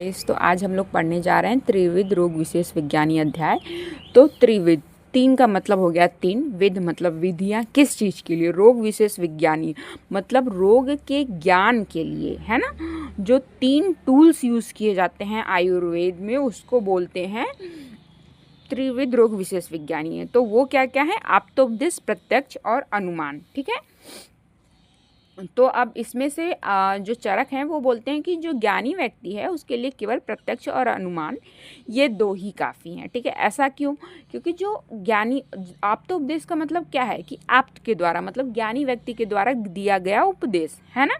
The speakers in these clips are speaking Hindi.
तो आज हम लोग पढ़ने जा रहे हैं त्रिविध रोग विशेष विज्ञानी अध्याय। तो त्रिविध, तीन का मतलब हो गया तीन, विध मतलब विधियां, किस चीज़ के लिए, रोग विशेष विज्ञानी मतलब रोग के ज्ञान के लिए, है ना। जो तीन टूल्स यूज़ किए जाते हैं आयुर्वेद में उसको बोलते हैं त्रिविध रोग विशेष विज्ञानी है। तो वो क्या क्या है, आप्तोपदेश, प्रत्यक्ष और अनुमान। ठीक है। तो अब इसमें से जो चरक हैं वो बोलते हैं कि जो ज्ञानी व्यक्ति है उसके लिए केवल प्रत्यक्ष और अनुमान ये दो ही काफ़ी हैं। ठीक है। ऐसा क्यों? क्योंकि जो ज्ञानी, आप्तोपदेश का मतलब क्या है कि आप्त के द्वारा, मतलब ज्ञानी व्यक्ति के द्वारा दिया गया उपदेश, है ना।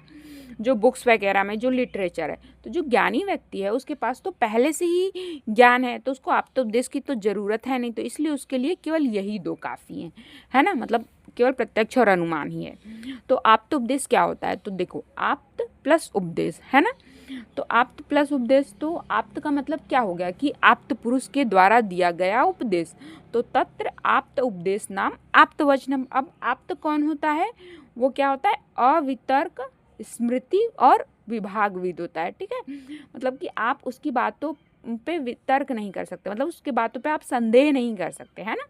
जो बुक्स वगैरह में जो लिटरेचर है, तो जो ज्ञानी व्यक्ति है उसके पास तो पहले से ही ज्ञान है, तो उसको आप्तोपदेश की तो ज़रूरत है नहीं, तो इसलिए उसके लिए केवल यही दो काफ़ी हैं, है ना। मतलब केवल प्रत्यक्ष और अनुमान ही है। तो आप्त उपदेश क्या होता है? तो देखो, आप्त प्लस उपदेश, है ना। तो आप्त प्लस उपदेश, तो आप्त का मतलब क्या हो गया कि आप्त पुरुष के द्वारा दिया गया उपदेश, तो तत्र आप्त उपदेश नाम आप्त वचनम। अब आप्त कौन होता है? वो क्या होता है? अवितर्क, स्मृति और विभागविद होता है। ठीक है। मतलब कि आप उसकी बातों पे वितर्क नहीं कर सकते, मतलब उसकी बातों पे आप संदेह नहीं कर सकते, है ना।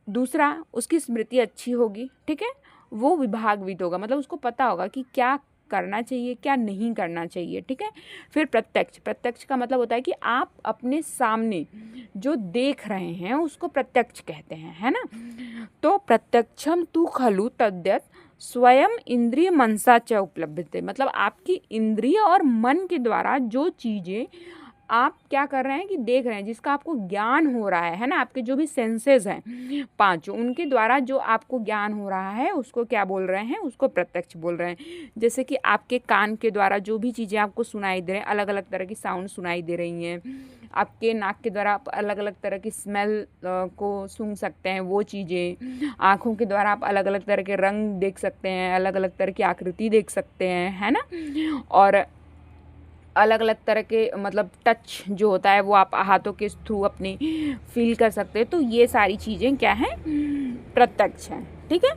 दूसरा, उसकी स्मृति अच्छी होगी। ठीक है। वो विभागविद होगा, मतलब उसको पता होगा कि क्या करना चाहिए क्या नहीं करना चाहिए। ठीक है। फिर प्रत्यक्ष, प्रत्यक्ष का मतलब होता है कि आप अपने सामने जो देख रहे हैं उसको प्रत्यक्ष कहते हैं, है ना। तो प्रत्यक्षम तु खलु तद्यत स्वयं इंद्रिय मनसा च उपलब्धते, मतलब आपकी इंद्रिय और मन के द्वारा जो चीज़ें आप क्या कर रहे हैं कि देख रहे हैं, जिसका आपको ज्ञान हो रहा है ना, आपके जो भी सेंसेस हैं पांचों, उनके द्वारा जो आपको ज्ञान हो रहा है उसको क्या बोल रहे हैं? उसको प्रत्यक्ष बोल रहे हैं। जैसे कि आपके कान के द्वारा जो भी चीज़ें आपको सुनाई दे रही हैं, अलग अलग तरह की साउंड सुनाई दे रही हैं, आपके नाक के द्वारा आप अलग अलग तरह की स्मेल को सूंघ सकते हैं, वो चीज़ें, आँखों के द्वारा आप अलग अलग तरह के रंग देख सकते हैं, अलग अलग तरह की आकृति देख सकते हैं, है ना। और अलग अलग तरह के मतलब टच जो होता है वो आप हाथों के थ्रू अपनी फील कर सकते हैं। तो ये सारी चीज़ें क्या हैं? प्रत्यक्ष हैं। ठीक है।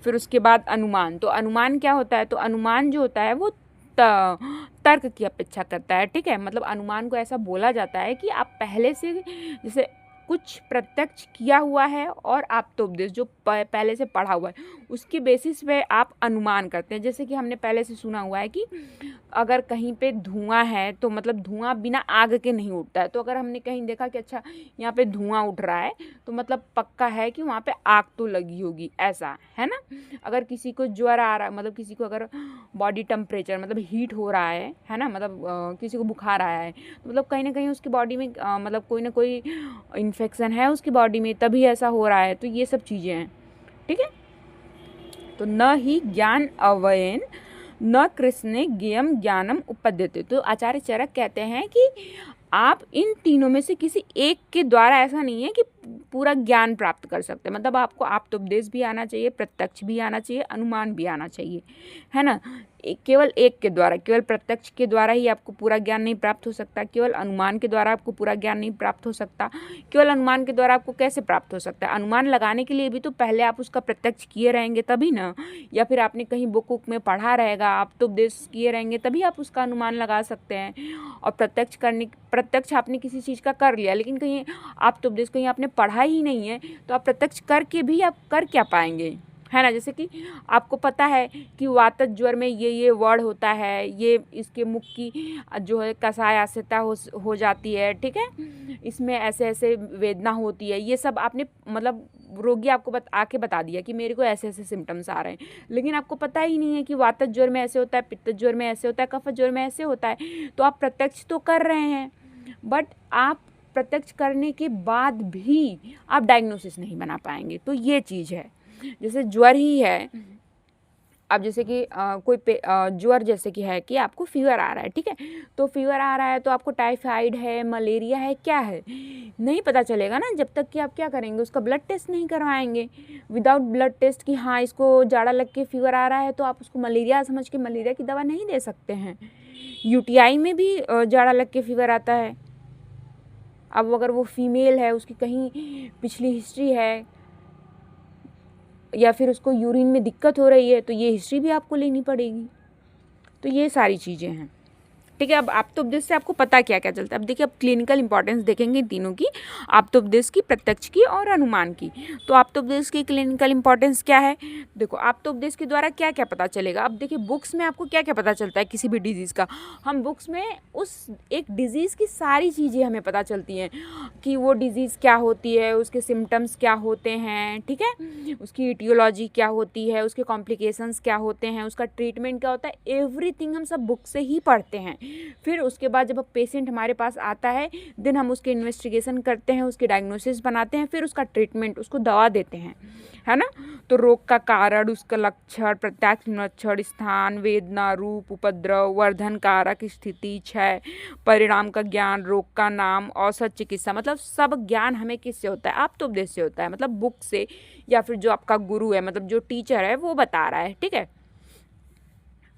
फिर उसके बाद अनुमान, तो अनुमान क्या होता है? तो अनुमान जो होता है वो तर्क की अपेक्षा करता है। ठीक है। मतलब अनुमान को ऐसा बोला जाता है कि आप पहले से जैसे कुछ प्रत्यक्ष किया हुआ है और आप्तोपदेश जो पहले से पढ़ा हुआ है उसके बेसिस पे आप अनुमान करते हैं। जैसे कि हमने पहले से सुना हुआ है कि अगर कहीं पे धुआं है तो मतलब धुआं बिना आग के नहीं उठता है, तो अगर हमने कहीं देखा कि अच्छा यहाँ पे धुआं उठ रहा है तो मतलब पक्का है कि वहाँ पे आग तो लगी होगी, ऐसा है ना। अगर किसी को ज्वर आ रहा है, मतलब किसी को अगर बॉडी टेम्परेचर मतलब हीट हो रहा है ना, मतलब किसी को बुखार आया है, तो मतलब कहीं ना कहीं उसकी बॉडी में मतलब कोई ना कोई इन्फेक्शन है उसकी बॉडी में, तभी ऐसा हो रहा है। तो ये सब चीज़ें हैं। ठीक है। तो न ही ज्ञान अवयन न कृष्णे ज्ञेयम ज्ञानम उपद्यते, तो आचार्य चरक कहते हैं कि आप इन तीनों में से किसी एक के द्वारा ऐसा नहीं है कि पूरा ज्ञान प्राप्त कर सकते, मतलब आपको आप्तोपदेश भी आना चाहिए, प्रत्यक्ष भी आना चाहिए, अनुमान भी आना चाहिए, है ना। केवल एक के द्वारा, केवल प्रत्यक्ष के द्वारा ही आपको पूरा ज्ञान नहीं प्राप्त हो सकता, केवल अनुमान के द्वारा आपको पूरा ज्ञान नहीं प्राप्त हो सकता। केवल अनुमान के द्वारा आपको कैसे प्राप्त हो सकता है? अनुमान लगाने के लिए भी तो पहले आप उसका प्रत्यक्ष किए रहेंगे तभी ना, या फिर आपने कहीं बुक वुक में पढ़ा रहेगा, आप तो उपदेश किए रहेंगे तभी आप उसका अनुमान लगा सकते हैं। और प्रत्यक्ष आपने किसी चीज़ का कर लिया, लेकिन कहीं आप तो उपदेश कहीं आपने पढ़ा ही नहीं है, तो आप प्रत्यक्ष करके भी आप कर क्या पाएंगे, है ना। जैसे कि आपको पता है कि वातज ज्वर में ये वर्ड होता है, ये इसके मुख की जो है कसाय आस्यता हो जाती है। ठीक है। इसमें ऐसे ऐसे वेदना होती है, ये सब आपने मतलब रोगी आपको आके बता दिया कि मेरे को ऐसे ऐसे सिम्टम्स आ रहे हैं, लेकिन आपको पता ही नहीं है कि वातज ज्वर में ऐसे होता है, पित्त ज्वर में ऐसे होता है, कफ ज्वर में ऐसे होता है। तो आप प्रत्यक्ष तो कर रहे हैं, बट आप प्रत्यक्ष करने के बाद भी आप डायग्नोसिस नहीं बना पाएंगे। तो ये चीज़ है। जैसे ज्वर ही है, अब जैसे कि कोई ज्वर जैसे कि है कि आपको फीवर आ रहा है, ठीक है, तो फीवर आ रहा है तो आपको टाइफाइड है, मलेरिया है, क्या है नहीं पता चलेगा ना, जब तक कि आप क्या करेंगे, उसका ब्लड टेस्ट नहीं करवाएंगे। विदाउट ब्लड टेस्ट कि हाँ इसको जाड़ा लग के फीवर आ रहा है तो आप उसको मलेरिया समझ के मलेरिया की दवा नहीं दे सकते हैं। यूटीआई में भी जाड़ा लग के फीवर आता है। अब अगर वो फीमेल है, उसकी कहीं पिछली हिस्ट्री है, या फिर उसको यूरिन में दिक्कत हो रही है, तो ये हिस्ट्री भी आपको लेनी पड़ेगी। तो ये सारी चीज़ें हैं। ठीक है। अब आप्तोपदेश से आपको पता क्या क्या चलता है। अब देखिए, अब क्लिनिकल इंपॉर्टेंस देखेंगे तीनों की, आप्तोपदेश की, प्रत्यक्ष की और अनुमान की। तो आप्तोपदेश की क्लिनिकल इंपॉर्टेंस क्या है, देखो आप्तोपदेश के द्वारा क्या क्या पता चलेगा। अब देखिए, बुक्स में आपको क्या क्या पता चलता है किसी भी डिजीज़ का, हम बुक्स में उस एक डिजीज़ की सारी चीज़ें हमें पता चलती हैं कि वो डिजीज़ क्या होती है, उसके सिम्टम्स क्या होते हैं, ठीक है, उसकी इटियोलॉजी क्या होती है, उसके कॉम्प्लिकेशंस क्या होते हैं, उसका ट्रीटमेंट क्या होता है, एवरीथिंग हम सब बुक से ही पढ़ते हैं। फिर उसके बाद जब पेशेंट हमारे पास आता है, देन हम उसके इन्वेस्टिगेशन करते हैं, उसकी डायग्नोसिस बनाते हैं, फिर उसका ट्रीटमेंट, उसको दवा देते हैं, है ना। तो रोग का कारण, उसका लक्षण, प्रत्यक्ष लक्षण, स्थान, वेदना, रूप, उपद्रव, वर्धन कारक, स्थिति, क्षय, परिणाम का ज्ञान, रोग का नाम, औसत चिकित्सा, मतलब सब ज्ञान हमें किससे होता है, आप्तोपदेश से होता है, मतलब बुक से, या फिर जो आपका गुरु है, मतलब जो टीचर है वो बता रहा है, ठीक है।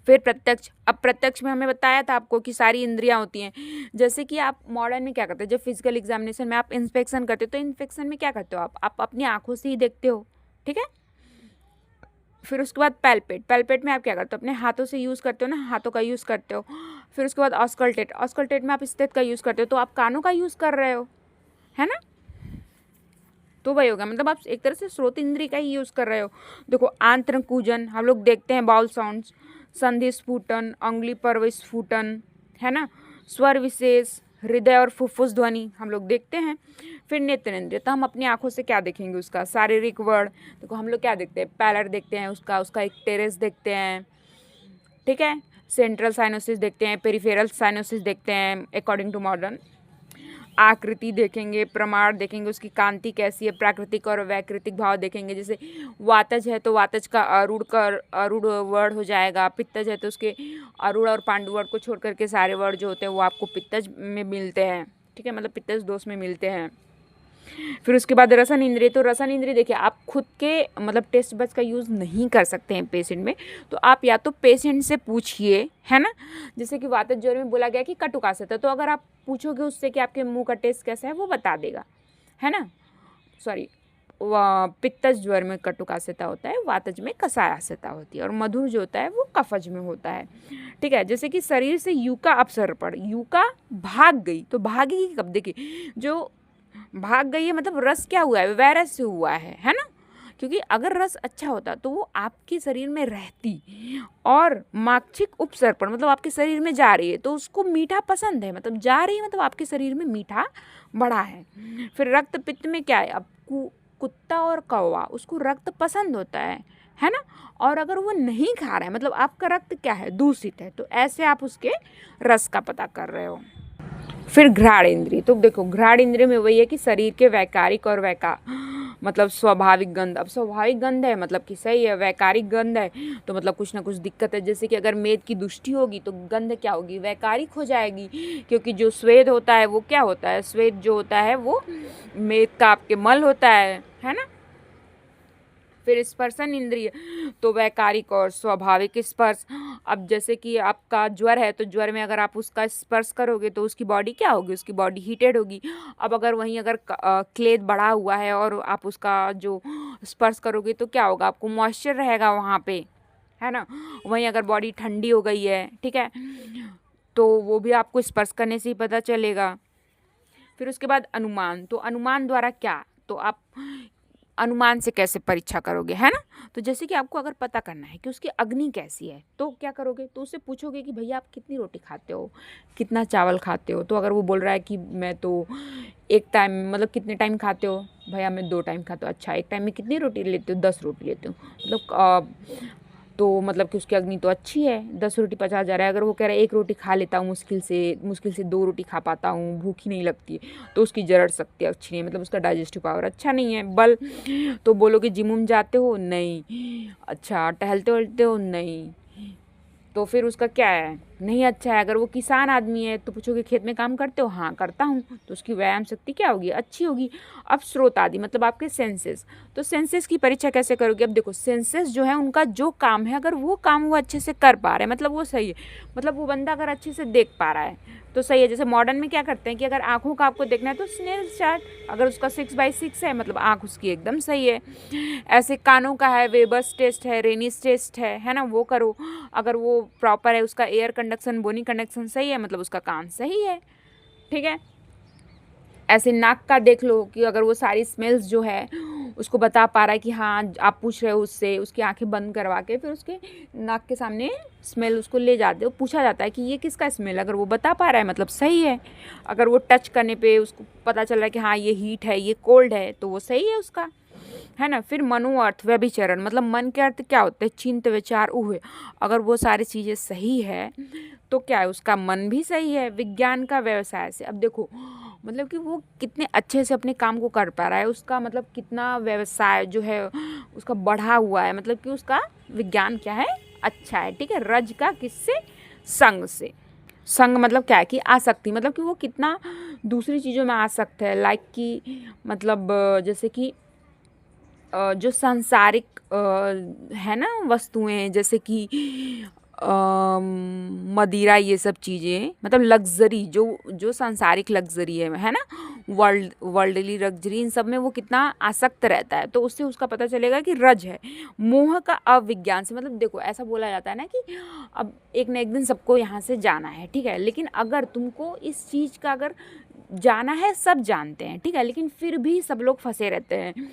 फिर प्रत्यक्ष, अब प्रत्यक्ष में हमें बताया था आपको कि सारी इंद्रियां होती हैं। जैसे कि आप मॉडर्न में क्या करते हैं, जब फिजिकल एग्जामिनेशन में आप इंस्पेक्शन करते हो, तो इंस्पेक्शन में क्या करते हो, आप अपनी आंखों से ही देखते हो, ठीक है। फिर उसके बाद पैल्पेट, पैल्पेट में आप क्या करते हो, अपने हाथों से यूज़ करते हो ना, हाथों का यूज़ करते हो। फिर उसके बाद ऑस्कल्टेट, ऑस्कल्टेट में आप स्टेथ का यूज़ करते हो, तो आप कानों का यूज़ कर रहे हो, है ना। तो वही होगा, मतलब आप एक तरह से स्रोत इंद्री का ही यूज़ कर रहे हो। देखो, आंत्र कूजन हम लोग देखते हैं, बाउल साउंड्स, संधि स्फुटन, अंगुली पर्व स्फुटन, है ना, स्वर विशेष, हृदय और फुफ्फुस ध्वनि हम लोग देखते हैं। फिर नेत्रेंद्रिय, तो हम अपनी आंखों से क्या देखेंगे, उसका शारीरिक वर्ण, देखो हम लोग क्या देखते हैं, पैलर देखते हैं, उसका एक टेरेस देखते हैं, ठीक है, सेंट्रल साइनोसिस देखते हैं, पेरिफेरल साइनोसिस देखते हैं अकॉर्डिंग टू मॉडर्न। आकृति देखेंगे, प्रमाण देखेंगे, उसकी कांति कैसी है, प्राकृतिक और वैकृतिक भाव देखेंगे। जैसे वातज है तो वातज का अरूढ़ वर्ड हो जाएगा, पित्तज है तो उसके अरूढ़ और पांडु वर्ड को छोड़ करके सारे वर्ड जो होते हैं वो आपको पित्तज में मिलते हैं, ठीक है, मतलब पित्तज दोष में मिलते हैं। फिर उसके बाद रसन इंद्रिय, तो रसन इंद्रिय देखिए, आप खुद के मतलब टेस्ट बड्स का यूज़ नहीं कर सकते हैं पेशेंट में, तो आप या तो पेशेंट से पूछिए, है ना। जैसे कि वातज ज्वर में बोला गया कि कटुकाशत है, तो अगर आप पूछोगे उससे कि आपके मुंह का टेस्ट कैसा है, वो बता देगा, है ना। सॉरी, पित्तज ज्वर में कटुकाशता होता है, वातज में कसायाशता होती है, और मधुर जो होता है वो कफज में होता है, ठीक है। जैसे कि शरीर से यूका अपसर्पण, यूका भाग गई, तो भागेगी कब, देखिए जो भाग गई है मतलब रस क्या हुआ है, वायरस से हुआ है ना। क्योंकि अगर रस अच्छा होता तो वो आपके शरीर में रहती, और माक्षिक उपसर्पण मतलब आपके शरीर में जा रही है तो उसको मीठा पसंद है, मतलब जा रही है मतलब आपके शरीर में मीठा बढ़ा है। फिर रक्त पित्त में क्या है, अब कुत्ता और कौवा, उसको रक्त पसंद होता है ना। और अगर वो नहीं खा रहा है मतलब आपका रक्त क्या है, दूषित है, तो ऐसे आप उसके रस का पता कर रहे हो। फिर घ्राण इंद्रिय, तो देखो घ्राण इंद्रिय में वही है कि शरीर के वैकारिक और मतलब स्वाभाविक गंध। अब स्वाभाविक गंध है मतलब कि सही है, वैकारिक गंध है तो मतलब कुछ ना कुछ दिक्कत है। जैसे कि अगर मेद की दुष्टि होगी तो गंध क्या होगी, वैकारिक हो जाएगी, क्योंकि जो स्वेद होता है वो क्या होता है, स्वेद जो होता है वो मेद का आपके मल होता है ना। फिर स्पर्शन इंद्रिय, तो वैकारिक और स्वाभाविक स्पर्श। अब जैसे कि आपका ज्वर है तो ज्वर में अगर आप उसका स्पर्श करोगे तो उसकी बॉडी क्या होगी, उसकी बॉडी हीटेड होगी। अब अगर वहीं अगर क्लेद बढ़ा हुआ है और आप उसका जो स्पर्श करोगे तो क्या होगा, आपको मॉइस्चर रहेगा वहाँ पे, है ना। वहीं अगर बॉडी ठंडी हो गई है, ठीक है, तो वो भी आपको स्पर्श करने से ही पता चलेगा। फिर उसके बाद अनुमान, तो अनुमान द्वारा क्या, तो आप अनुमान से कैसे परीक्षा करोगे, है ना। तो जैसे कि आपको अगर पता करना है कि उसकी अग्नि कैसी है तो क्या करोगे, तो उससे पूछोगे कि भैया आप कितनी रोटी खाते हो, कितना चावल खाते हो। तो अगर वो बोल रहा है कि मैं तो एक टाइम मतलब कितने टाइम खाते हो, भैया मैं 2 टाइम खाता हूँ। अच्छा, एक टाइम में कितनी रोटी लेते हो, 10 रोटी लेते हो, मतलब तो मतलब कि उसकी अग्नि तो अच्छी है, 10 रोटी पचा जा रहा है। अगर वो कह रहा है 1 रोटी खा लेता हूँ, मुश्किल से 2 रोटी खा पाता हूँ, भूख ही नहीं लगती, तो उसकी जरण शक्ति अच्छी नहीं है, मतलब उसका डाइजेस्टिव पावर अच्छा नहीं है। बल, तो बोलोगे जिम उम जाते हो, नहीं। अच्छा, टहलते वहलते हो, नहीं, तो फिर उसका क्या है, नहीं अच्छा है। अगर वो किसान आदमी है तो पूछोगे खेत में काम करते हो, हाँ करता हूँ, तो उसकी व्यायाम शक्ति क्या होगी, अच्छी होगी। अब स्रोत आदि मतलब आपके सेंसेस, तो सेंसेस की परीक्षा कैसे करोगे। अब देखो सेंसेस जो है उनका जो काम है, अगर वो काम वो अच्छे से कर पा रहे हैं मतलब वो सही है, मतलब वो बंदा अगर अच्छे से देख पा रहा है तो सही है। जैसे मॉडर्न में क्या करते हैं कि अगर आँखों का आपको देखना है तो स्नेल चार्ट, अगर उसका 6/6 है मतलब आँख उसकी एकदम सही है। ऐसे कानों का है, वेबर्स टेस्ट है, रेनिस टेस्ट है ना, वो करो। अगर वो प्रॉपर है, उसका एयर कंडक्शन बोनी कंडक्शन सही है मतलब उसका कान सही है, ठीक है। ऐसे नाक का देख लो कि अगर वो सारी स्मेल्स जो है उसको बता पा रहा है कि हाँ, आप पूछ रहे हो उससे, उसकी आंखें बंद करवा के फिर उसके नाक के सामने स्मेल उसको ले जाते हो, पूछा जाता है कि ये किसका स्मेल, अगर वो बता पा रहा है मतलब सही है। अगर वो टच करने पे उसको पता चल रहा है कि हाँ ये हीट है, ये कोल्ड है, तो वो सही है उसका, है ना। फिर मनो अर्थ व्यभिचरण, मतलब मन के अर्थ क्या होते हैं, चिंत विचार उहे, अगर वो सारी चीज़ें सही है तो क्या है, उसका मन भी सही है। विज्ञान का व्यवसाय से, अब देखो मतलब कि वो कितने अच्छे से अपने काम को कर पा रहा है, उसका मतलब कितना व्यवसाय जो है उसका बढ़ा हुआ है, मतलब कि उसका विज्ञान क्या है, अच्छा है, ठीक है। रज का किससे, संग से। संग मतलब क्या है कि आसक्ति, मतलब कि वो कितना दूसरी चीज़ों में आसक्त है, लाइक कि मतलब जैसे कि जो सांसारिक है ना वस्तुएं, जैसे कि मदिरा, ये सब चीज़ें, मतलब लग्जरी, जो जो सांसारिक लग्जरी है ना, वर्ल्डली लग्जरी, इन सब में वो कितना आसक्त रहता है, तो उससे उसका पता चलेगा कि रज है। मोह का अविज्ञान से, मतलब देखो ऐसा बोला जाता है ना कि अब एक न एक दिन सबको यहाँ से जाना है, ठीक है, लेकिन अगर तुमको इस चीज़ का अगर जाना है, सब जानते हैं, ठीक है, लेकिन फिर भी सब लोग फंसे रहते हैं,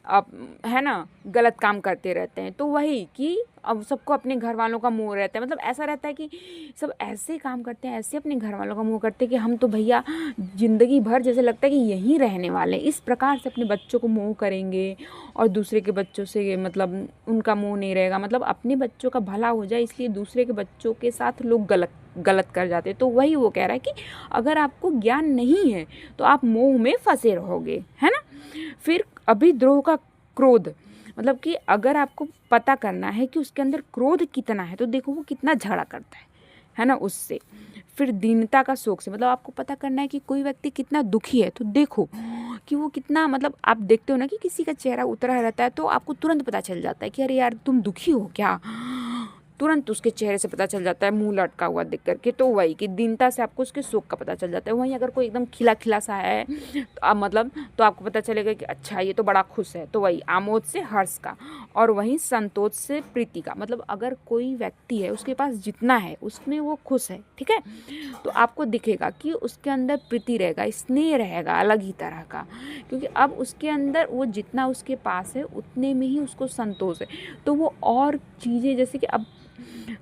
अब है ना, गलत काम करते रहते हैं। तो वही कि अब सबको अपने घर वालों का मोह रहता है, मतलब ऐसा रहता है कि सब ऐसे काम करते हैं, ऐसे अपने घर वालों का मोह करते हैं कि हम तो भैया ज़िंदगी भर जैसे लगता है कि यहीं रहने वाले हैं। इस प्रकार से अपने बच्चों को मोह करेंगे और दूसरे के बच्चों से मतलब उनका मोह नहीं रहेगा, मतलब अपने बच्चों का भला हो जाए इसलिए दूसरे के बच्चों के साथ लोग गलत कर जाते हैं। तो वही वो कह रहा है कि अगर आपको ज्ञान नहीं है तो आप मोह में फंसे रहोगे, है ना। फिर अभिद्रोह का क्रोध, मतलब कि अगर आपको पता करना है कि उसके अंदर क्रोध कितना है तो देखो वो कितना झगड़ा करता है ना उससे। फिर दीनता का शोक से, मतलब आपको पता करना है कि कोई व्यक्ति कितना दुखी है तो देखो कि वो कितना, मतलब आप देखते हो ना कि किसी का चेहरा उतरा रहता है तो आपको तुरंत पता चल जाता है कि अरे यार तुम दुखी हो क्या, तुरंत उसके चेहरे से पता चल जाता है, मुंह लटका हुआ देख करके। तो वही कि दीनता से आपको उसके शोक का पता चल जाता है। वहीं अगर कोई एकदम खिला खिला सा है तो आप मतलब तो आपको पता चलेगा कि अच्छा ये तो बड़ा खुश है। तो वही आमोद से हर्ष का, और वहीं संतोष से प्रीति का, मतलब अगर कोई व्यक्ति है उसके पास जितना है उसमें वो खुश है, ठीक है, तो आपको दिखेगा कि उसके अंदर प्रीति रहेगा, स्नेह रहेगा अलग ही तरह का, क्योंकि अब उसके अंदर वो जितना उसके पास है उतने में ही उसको संतोष है। तो वो और चीज़ें जैसे कि अब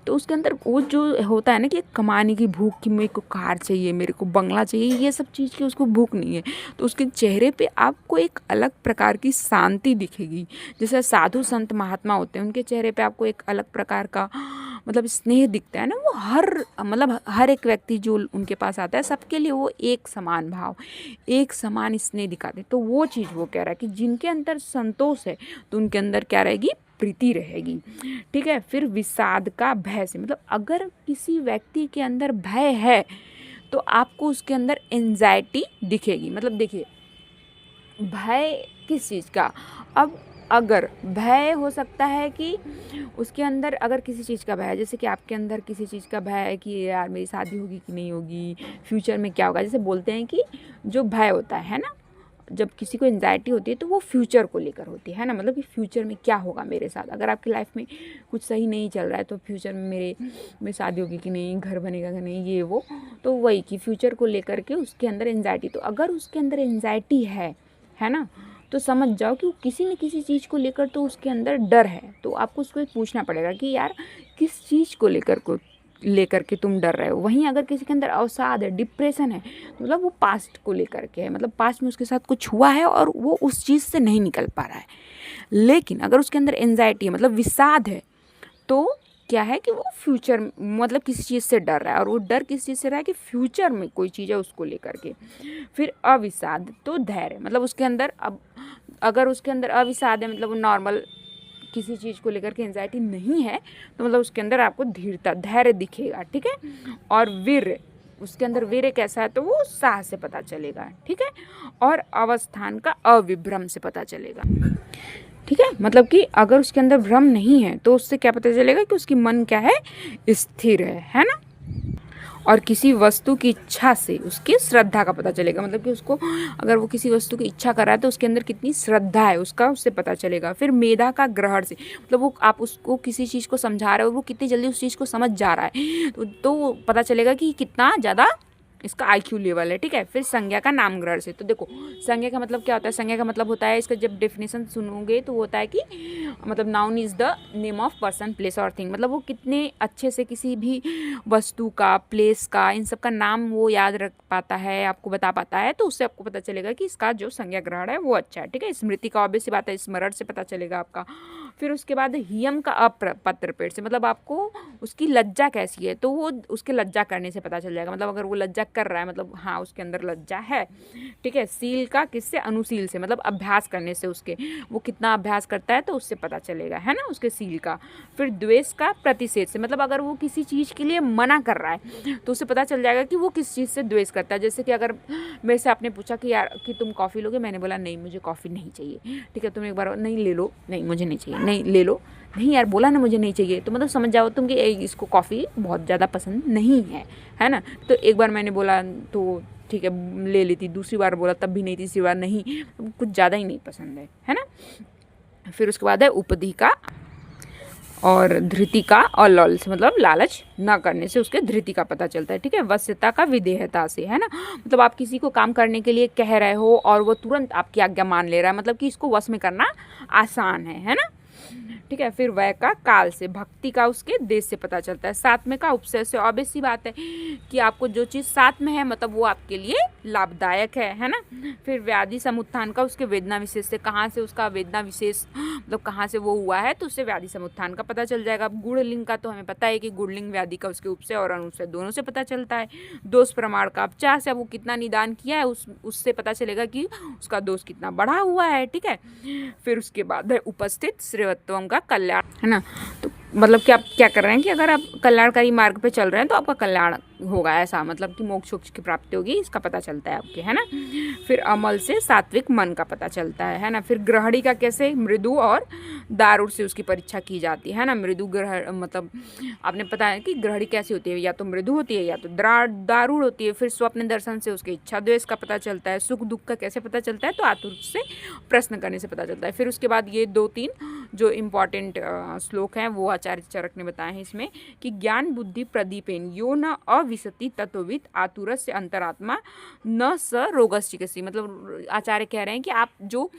तो उसके अंदर वो जो होता है ना कि कमाने की भूख, कि मेरे को कार चाहिए, मेरे को बंगला चाहिए, ये सब चीज़ की उसको भूख नहीं है, तो उसके चेहरे पे आपको एक अलग प्रकार की शांति दिखेगी। जैसे साधु संत महात्मा होते हैं उनके चेहरे पे आपको एक अलग प्रकार का मतलब स्नेह दिखता है ना। वो हर एक व्यक्ति जो उनके पास आता है सबके लिए वो एक समान भाव, एक समान स्नेह दिखाते, तो वो चीज़ वो कह रहा है कि जिनके अंदर संतोष है तो उनके अंदर क्या रहेगी, प्रीति रहेगी, ठीक है। फिर विषाद का भय से, मतलब अगर किसी व्यक्ति के अंदर भय है तो आपको उसके अंदर एंजाइटी दिखेगी। मतलब देखिए भय किस चीज़ का, अब अगर भय हो सकता है कि उसके अंदर अगर किसी चीज़ का भय है, जैसे कि आपके अंदर किसी चीज़ का भय है कि यार मेरी शादी होगी कि नहीं होगी, फ्यूचर में क्या होगा, जैसे बोलते हैं कि जो भय होता है ना, जब किसी को एंजाइटी होती है तो वो फ्यूचर को लेकर होती है ना, मतलब कि फ्यूचर में क्या होगा मेरे साथ, अगर आपकी लाइफ में कुछ सही नहीं चल रहा है तो फ्यूचर में मेरी शादी होगी कि नहीं, घर बनेगा कि नहीं, ये वो, तो वही कि फ्यूचर को लेकर के उसके अंदर एंजाइटी। तो अगर उसके अंदर एंजाइटी है ना, तो समझ जाओ कि किसी न किसी चीज़ को लेकर तो उसके अंदर डर है। तो आपको उसको पूछना पड़ेगा कि यार किस चीज़ को लेकर के तुम डर रहे हो। वहीं अगर किसी के अंदर अवसाद है, डिप्रेशन है, मतलब वो पास्ट को लेकर के है, मतलब पास्ट में उसके साथ कुछ हुआ है और वो उस चीज़ से नहीं निकल पा रहा है। लेकिन अगर उसके अंदर एंजाइटी है, मतलब विषाद है, तो क्या है कि वो फ्यूचर मतलब किसी चीज़ से डर रहा है, और वो डर किस चीज़ से रहा है कि फ्यूचर में कोई चीज़ है उसको लेकर के। फिर अविषाद तो धैर्य, मतलब उसके अंदर अब अगर उसके अंदर अविषाद है, मतलब वो नॉर्मल किसी चीज़ को लेकर के एंजाइटी नहीं है, तो मतलब उसके अंदर आपको धीरता धैर्य दिखेगा, ठीक है। और वीर्य, उसके अंदर वीर्य कैसा है तो वो साहस से पता चलेगा, ठीक है। और अवस्थान का अविभ्रम से पता चलेगा, ठीक है, मतलब कि अगर उसके अंदर भ्रम नहीं है तो उससे क्या पता चलेगा कि उसकी मन क्या है, स्थिर है ना। और किसी वस्तु की इच्छा से उसकी श्रद्धा का पता चलेगा, मतलब कि उसको अगर वो किसी वस्तु की इच्छा कर रहा है तो उसके अंदर कितनी श्रद्धा है उसका, उससे पता चलेगा। फिर मेधा का ग्रहण से, मतलब वो आप उसको किसी चीज़ को समझा रहे हो और वो कितनी जल्दी उस चीज़ को समझ जा रहा है, तो पता चलेगा कि कितना ज़्यादा इसका IQ लेवल है, ठीक है। फिर संज्ञा का नाम ग्रहण से, तो देखो संज्ञा का मतलब क्या होता है, संज्ञा का मतलब होता है, इसका जब डेफिनेशन सुनोगे तो वो होता है कि मतलब noun is the name of person place और थिंग, मतलब वो कितने अच्छे से किसी भी वस्तु का, प्लेस का, इन सब का नाम वो याद रख पाता है, आपको बता पाता है, तो उससे आपको पता चलेगा कि इसका जो संज्ञा ग्रहण है वो अच्छा है, ठीक है। स्मृति का ऑब्वियस सी बात है, स्मरण से पता चलेगा आपका। फिर उसके बाद हियम का अपत्र पेड़ से, मतलब आपको उसकी लज्जा कैसी है, तो वो उसके लज्जा करने से पता चल जाएगा, मतलब अगर वो लज्जा कर रहा है मतलब हाँ उसके अंदर लज्जा है, ठीक है। सील का किससे, अनुशील से, मतलब अभ्यास करने से, उसके वो कितना अभ्यास करता है तो उससे पता चलेगा, है ना, उसके सील का। फिर द्वेष का प्रतिषेध से, मतलब अगर वो किसी चीज़ के लिए मना कर रहा है तो उससे पता चल जाएगा कि वो किस चीज़ से द्वेष करता है। जैसे कि अगर मेरे से आपने पूछा कि यार कि तुम कॉफ़ी लोगे, मैंने बोला नहीं मुझे कॉफ़ी नहीं चाहिए, ठीक है। तुमने एक बार नहीं ले लो, नहीं मुझे नहीं चाहिए, नहीं ले लो, नहीं यार बोला ना मुझे नहीं चाहिए, तो मतलब समझ जाओ तुम कि इसको कॉफ़ी बहुत ज़्यादा पसंद नहीं है ना। तो एक बार मैंने बोला तो ठीक है ले लेती, दूसरी बार बोला तब भी नहीं, तीसरी बार नहीं, कुछ ज़्यादा ही नहीं पसंद है ना। फिर उसके बाद है उपधि का और धृति का, और लॉल से मतलब लालच ना करने से उसके धृति का पता चलता है, ठीक है। वश्यता का विधेयता से, है ना, मतलब आप किसी को काम करने के लिए कह रहे हो और वो तुरंत आपकी आज्ञा मान ले रहा है, मतलब कि इसको वश में करना आसान है ना, ठीक है। फिर वय का काल से, भक्ति का उसके देश से पता चलता है। साथ में का उपसय से, ऑब्वियस सी बात है कि आपको जो चीज़ साथ में है मतलब वो आपके लिए लाभदायक है ना। फिर व्याधि समुत्थान का उसके वेदना विशेष से, कहाँ से उसका वेदना विशेष मतलब कहाँ से वो हुआ है तो उससे व्याधि समुत्थान का पता चल जाएगा। गुणलिंग का तो हमें पता है कि गुणलिंग व्याधि का उसके उपसय और अनुसय दोनों से पता चलता है। दोष प्रमाण का उपचार से, वो कितना निदान किया है उससे पता चलेगा कि उसका दोष कितना बढ़ा हुआ है, ठीक है। फिर उसके बाद है उपस्थित श्रेयत्वम का कल्याण, है ना, तो मतलब कि आप क्या कर रहे हैं कि अगर आप कल्याणकारी मार्ग पे चल रहे हैं तो आपका कल्याण होगा, ऐसा मतलब कि मोक्ष की प्राप्ति होगी, इसका पता चलता है आपके, है ना। फिर अमल से सात्विक मन का पता चलता है ना। फिर ग्रहणी का कैसे, मृदु और दारुण से उसकी परीक्षा की जाती है ना। मृदु ग्रह मतलब आपने पता है कि ग्रहणी कैसी होती है, या तो मृदु होती है या तो दारुण होती है। फिर स्वप्न दर्शन से उसके इच्छा द्वेष का पता चलता है। सुख दुख का कैसे पता चलता है, तो आतुर से प्रश्न करने से पता चलता है। फिर उसके बाद ये 2-3 जो इम्पॉर्टेंट श्लोक हैं वो आचार्य चरक ने बताए हैं इसमें कि ज्ञान बुद्धि प्रदीपेन यो न अविशति तत्वविद आतुरस्य अंतरात्मा न स रोगस्य चिकित्सी, मतलब आचार्य कह रहे हैं कि आप जो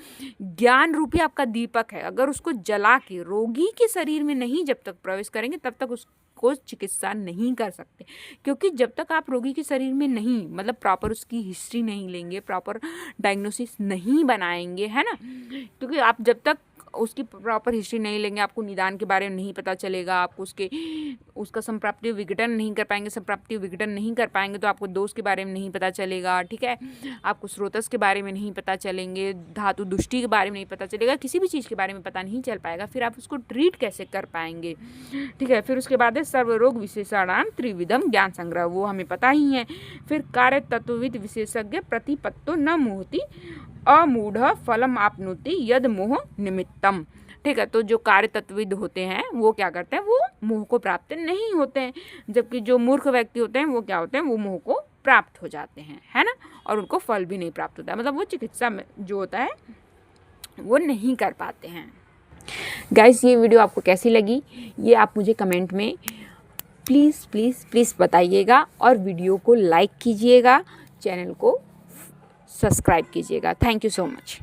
ज्ञान रूपी आपका दीपक है अगर उसको जला के रोगी के शरीर में नहीं जब तक प्रवेश करेंगे तब तक उसको चिकित्सा नहीं कर सकते, क्योंकि जब तक आप रोगी के शरीर में नहीं मतलब प्रॉपर उसकी हिस्ट्री नहीं लेंगे, प्रॉपर डायग्नोसिस नहीं बनाएंगे, है ना, क्योंकि आप जब तक उसकी प्रॉपर हिस्ट्री नहीं लेंगे आपको निदान के बारे में नहीं पता चलेगा, आपको उसका संप्राप्ति विघटन नहीं कर पाएंगे, संप्राप्ति विघटन नहीं कर पाएंगे तो आपको दोष के बारे में नहीं पता चलेगा, ठीक है। आपको स्रोतस के बारे में नहीं पता चलेंगे, धातु दुष्टि के बारे में नहीं पता चलेगा, किसी भी चीज़ के बारे में पता नहीं चल पाएगा, फिर आप उसको ट्रीट कैसे कर पाएंगे, ठीक है। फिर उसके बाद है सर्वरोग विशेषणाम त्रिविधम ज्ञान संग्रह, वो हमें पता ही है। फिर कार्य तत्वविद विशेषज्ञ प्रतिपत्तो न मोहति अमूढ़ फलम आपनोति यद मोह निमित्तम, ठीक है। तो जो कार्य तत्वविद होते हैं वो क्या करते हैं, वो मोह को प्राप्त नहीं होते हैं, जबकि जो मूर्ख व्यक्ति होते हैं वो क्या होते हैं, वो मोह को प्राप्त हो जाते हैं, है ना, और उनको फल भी नहीं प्राप्त होता है, मतलब वो चिकित्सा में जो होता है वो नहीं कर पाते हैं। गाइस ये वीडियो आपको कैसी लगी ये आप मुझे कमेंट में प्लीज़ प्लीज़ प्लीज़ बताइएगा, और वीडियो को लाइक कीजिएगा, चैनल को सब्सक्राइब कीजिएगा। Thank you so much.